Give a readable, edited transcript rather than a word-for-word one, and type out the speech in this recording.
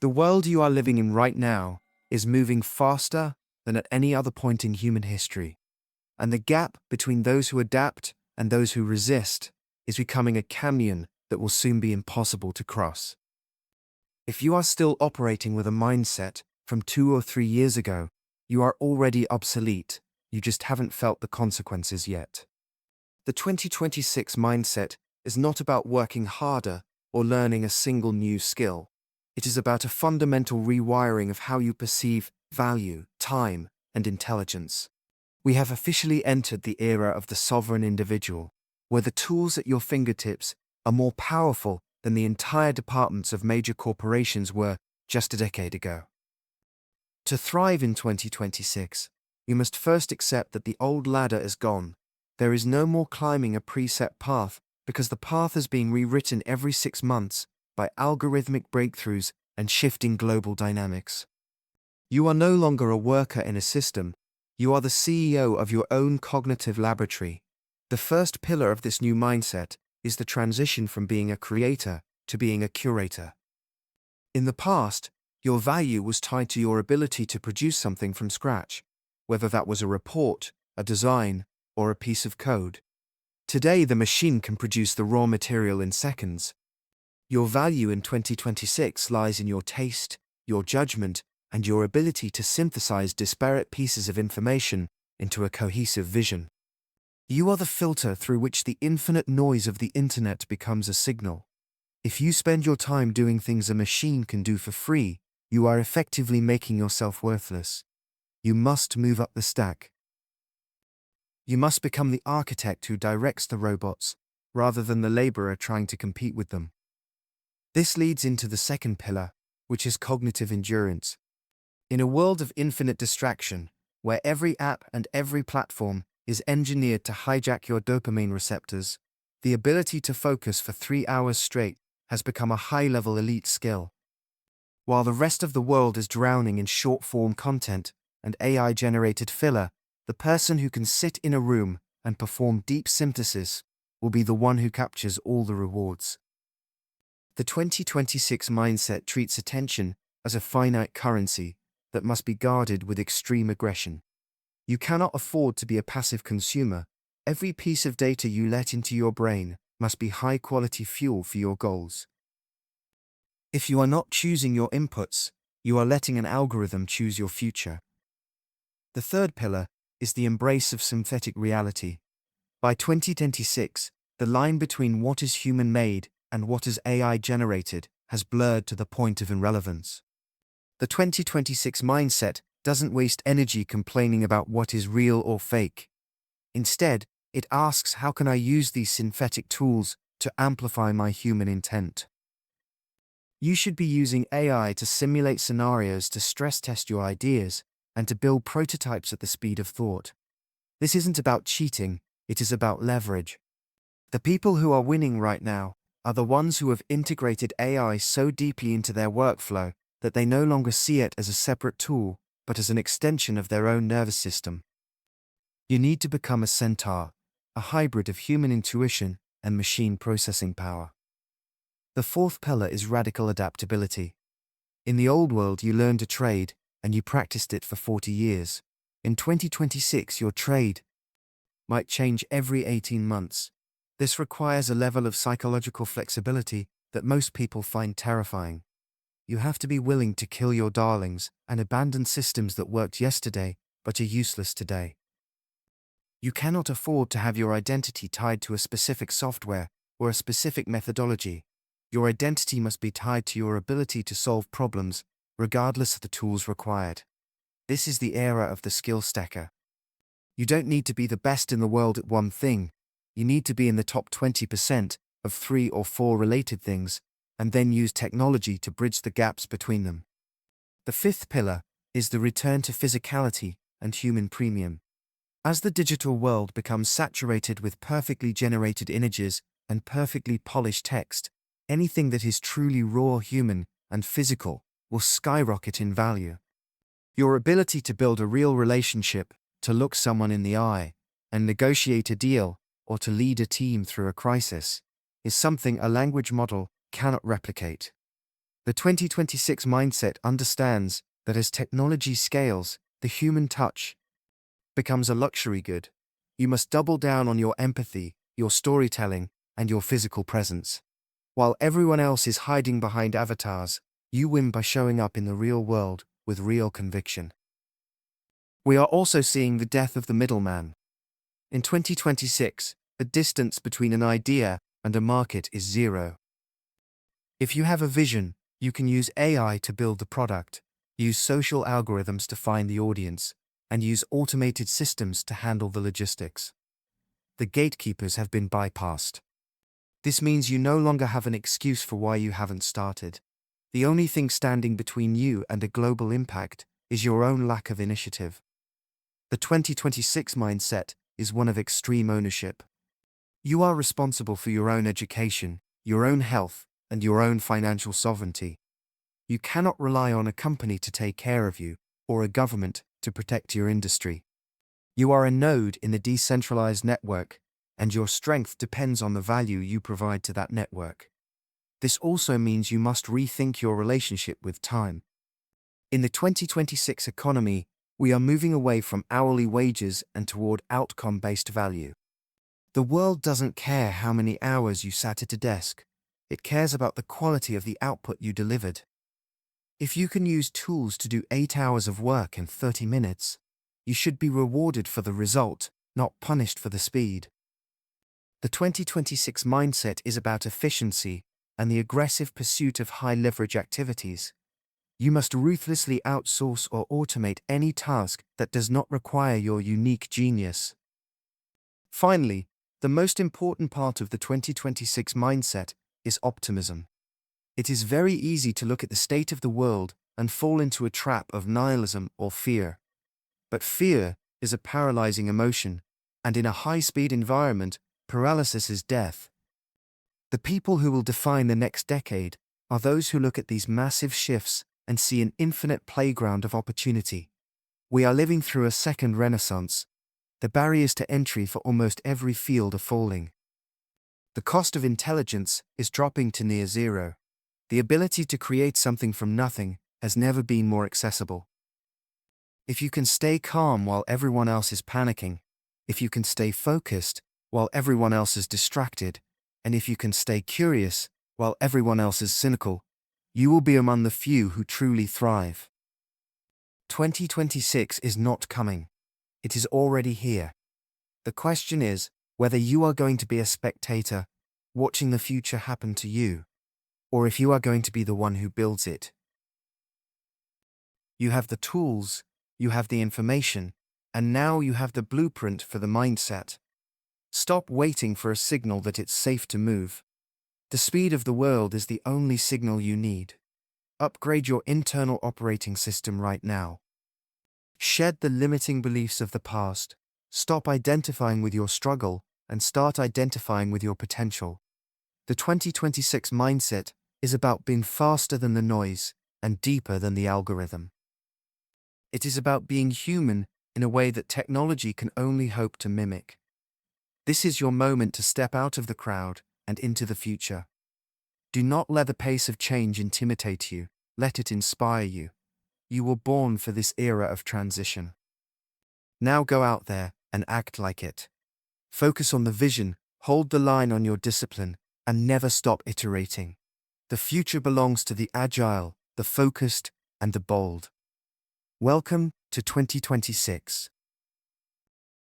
The world you are living in right now is moving faster than at any other point in human history, and the gap between those who adapt and those who resist is becoming a canyon that will soon be impossible to cross. If you are still operating with a mindset from 2 or 3 years ago, you are already obsolete, you just haven't felt the consequences yet. The 2026 mindset is not about working harder or learning a single new skill. It is about a fundamental rewiring of how you perceive value, time, and intelligence. We have officially entered the era of the sovereign individual, where the tools at your fingertips are more powerful than the entire departments of major corporations were just a decade ago. To thrive in 2026, you must first accept that the old ladder is gone. There is no more climbing a preset path because the path is being rewritten every 6 months by algorithmic breakthroughs and shifting global dynamics. You are no longer a worker in a system, you are the CEO of your own cognitive laboratory. The first pillar of this new mindset is the transition from being a creator to being a curator. In the past, your value was tied to your ability to produce something from scratch, whether that was a report, a design, or a piece of code. Today, the machine can produce the raw material in seconds. Your value in 2026 lies in your taste, your judgment, and your ability to synthesize disparate pieces of information into a cohesive vision. You are the filter through which the infinite noise of the internet becomes a signal. If you spend your time doing things a machine can do for free, you are effectively making yourself worthless. You must move up the stack. You must become the architect who directs the robots, rather than the laborer trying to compete with them. This leads into the second pillar, which is cognitive endurance. In a world of infinite distraction, where every app and every platform is engineered to hijack your dopamine receptors, the ability to focus for 3 hours straight has become a high-level elite skill. While the rest of the world is drowning in short-form content and AI-generated filler, the person who can sit in a room and perform deep synthesis will be the one who captures all the rewards. The 2026 mindset treats attention as a finite currency that must be guarded with extreme aggression. You cannot afford to be a passive consumer. Every piece of data you let into your brain must be high-quality fuel for your goals. If you are not choosing your inputs, you are letting an algorithm choose your future. The third pillar is the embrace of synthetic reality. By 2026, the line between what is human-made and what is AI-generated has blurred to the point of irrelevance. The 2026 mindset doesn't waste energy complaining about what is real or fake. Instead, it asks, how can I use these synthetic tools to amplify my human intent? You should be using AI to simulate scenarios to stress test your ideas and to build prototypes at the speed of thought. This isn't about cheating, it is about leverage. The people who are winning right now are the ones who have integrated AI so deeply into their workflow that they no longer see it as a separate tool, but as an extension of their own nervous system. You need to become a centaur, a hybrid of human intuition and machine processing power. The fourth pillar is radical adaptability. In the old world, you learned a trade, and you practiced it for 40 years. In 2026, your trade might change every 18 months. This requires a level of psychological flexibility that most people find terrifying. You have to be willing to kill your darlings and abandon systems that worked yesterday but are useless today. You cannot afford to have your identity tied to a specific software or a specific methodology. Your identity must be tied to your ability to solve problems, regardless of the tools required. This is the era of the skill stacker. You don't need to be the best in the world at one thing. You need to be in the top 20% of 3 or 4 related things, and then use technology to bridge the gaps between them. The fifth pillar is the return to physicality and human premium. As the digital world becomes saturated with perfectly generated images and perfectly polished text, anything that is truly raw, human, and physical will skyrocket in value. Your ability to build a real relationship, to look someone in the eye, and negotiate a deal, or to lead a team through a crisis, is something a language model cannot replicate. The 2026 mindset understands that as technology scales, the human touch becomes a luxury good. You must double down on your empathy, your storytelling, and your physical presence. While everyone else is hiding behind avatars, you win by showing up in the real world with real conviction. We are also seeing the death of the middleman. In 2026, the distance between an idea and a market is zero. If you have a vision, you can use AI to build the product, use social algorithms to find the audience, and use automated systems to handle the logistics. The gatekeepers have been bypassed. This means you no longer have an excuse for why you haven't started. The only thing standing between you and a global impact is your own lack of initiative. The 2026 mindset is one of extreme ownership. You are responsible for your own education, your own health, and your own financial sovereignty. You cannot rely on a company to take care of you, or a government to protect your industry. You are a node in the decentralized network, and your strength depends on the value you provide to that network. This also means you must rethink your relationship with time. In the 2026 economy, we are moving away from hourly wages and toward outcome-based value. The world doesn't care how many hours you sat at a desk. It cares about the quality of the output you delivered. If you can use tools to do 8 hours of work in 30 minutes, you should be rewarded for the result, not punished for the speed. The 2026 mindset is about efficiency and the aggressive pursuit of high-leverage activities. You must ruthlessly outsource or automate any task that does not require your unique genius. Finally, the most important part of the 2026 mindset is optimism. It is very easy to look at the state of the world and fall into a trap of nihilism or fear. But fear is a paralyzing emotion, and in a high-speed environment, paralysis is death. The people who will define the next decade are those who look at these massive shifts and see an infinite playground of opportunity. We are living through a second renaissance. The barriers to entry for almost every field are falling. The cost of intelligence is dropping to near zero. The ability to create something from nothing has never been more accessible. If you can stay calm while everyone else is panicking, if you can stay focused while everyone else is distracted, and if you can stay curious while everyone else is cynical, you will be among the few who truly thrive. 2026 is not coming. It is already here. The question is whether you are going to be a spectator, watching the future happen to you, or if you are going to be the one who builds it. You have the tools, you have the information, and now you have the blueprint for the mindset. Stop waiting for a signal that it's safe to move. The speed of the world is the only signal you need. Upgrade your internal operating system right now. Shed the limiting beliefs of the past. Stop identifying with your struggle and start identifying with your potential. The 2026 mindset is about being faster than the noise and deeper than the algorithm. It is about being human in a way that technology can only hope to mimic. This is your moment to step out of the crowd and into the future. Do not let the pace of change intimidate you. Let it inspire you. You were born for this era of transition. Now go out there and act like it. Focus on the vision, hold the line on your discipline, and never stop iterating. The future belongs to the agile, the focused, and the bold. Welcome to 2026.